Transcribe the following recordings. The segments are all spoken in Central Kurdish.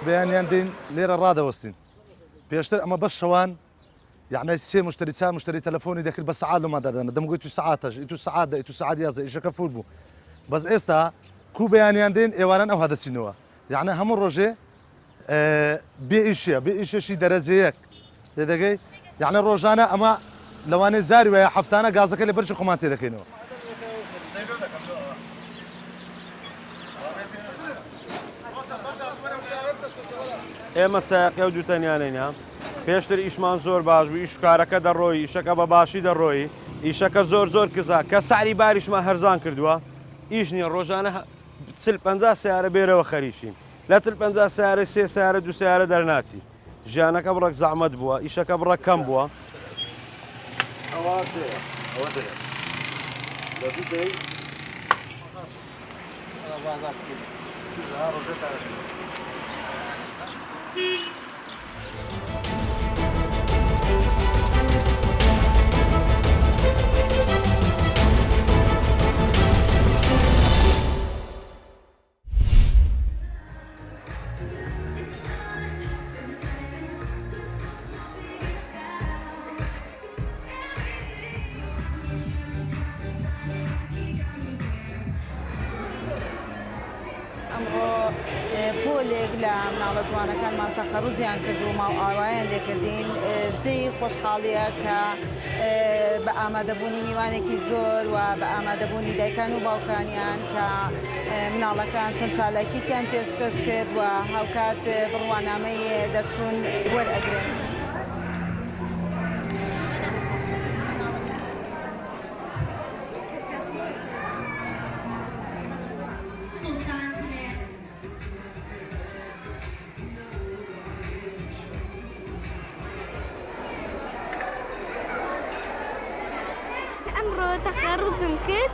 بيانيان دين ليرة رادة وستين بيشتري أما بس شوان يعني سي مشتري ساعة مشتري تلفوني ذاك بس ساعات ما دارنا دم قلت ساعاتش إتو ساعات إتو ساعات يازا إيش كفولبو بس إستا كو بيانيان دين إيوانا أو هذا السنوة يعني هم الرجاء بإيشيا شي درجيك تدقي يعني الروجانا أما لو أنا زاري ويا حفتانا قازك اللي برش قمانتي ذاكينو ئێمە ساقی و دووتەنیانێنە پێشتر ئیشمان زۆر باش بوو ئیشکارەکە دەڕۆی ئیشەکە بە باشی دەڕۆی ئیشەکە زۆر کزا کە ساری باریشمان هەرزان کردووە ئیش نییە ڕۆژانە 50 سیارە بێرەوە خەریشین لە 50 سیارە سێ سیارە دو سیارە دەرناچی ژیانەکە بڕێک زەحمەت بووە ئیشەکە بڕە کەم بووە پۆلێک لە مناڵە جوانەکانمان تەخەڕوجیان کرد و ماو ئاوایان لێکردین جێی خۆشحاڵیە کە بە ئامادەبوونی میوانێکی زۆر و بە ئامادەبوونی دایکان و باوکانیان کە مناڵەکان چەند چالاکییان پێشکەش کرد و هاوکات بڕوانامەی دەرچوون وەرئەگرن. تخرجم کرد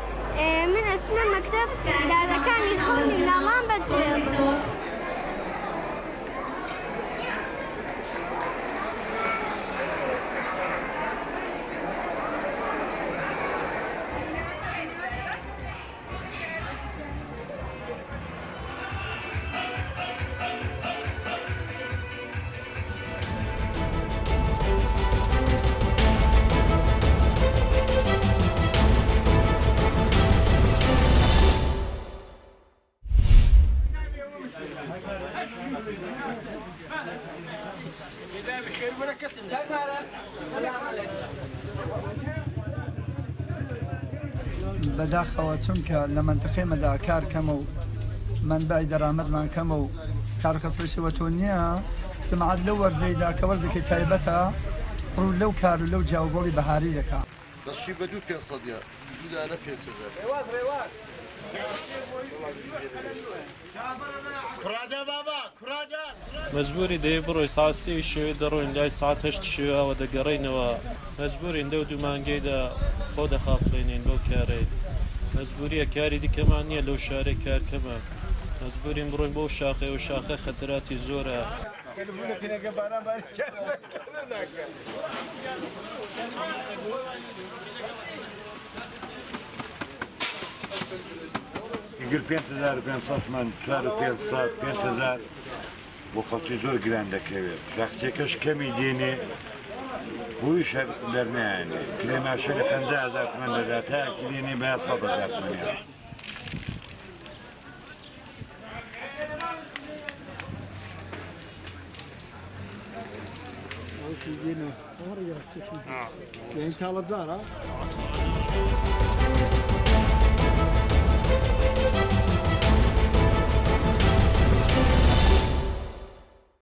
من اسمه مکتب دادەکانی خۆی مناڵان بەجێبوو. بەداخەوە چونکە لە منتەقەیمەدا کار کەمە و منبعی دەرامەتمان کەمە و کارخەسبەشەوە تۆ نییە جەماعەت لەو وەرزەیدا کە وەرزێکی تایبەتە ڕوو لەو کار و لەو جاوبەڵی بەهاری دەکات. دەشتی بە 2500 دوودانە 500 مەجبوری دەیە بڕۆی ساسی شوێ دەڕۆین لای ساعت هەشت شوێەوە دەگەڕینەوە مەجبورین دە و دوو مانگەیدا خۆ دەخافڵێنین بەو کارەی مەجبوریە کاری دیکەمان نییە لەو شارەی کارکەمە مەجبورین بڕۆین بۆ شاخێ و شاخە خەتراتی زۆرە. گر 5500 من 4500 بۆ خەڵکی زۆر گران دەکەوێت شاخچێکەش کەمی دێنێ بۆی شەر دەرنیانێ کرێماشە لە 50000 تومەن دەدات تاکی دێنێ بە 100,000 تومەنیان. يعني تالا زارا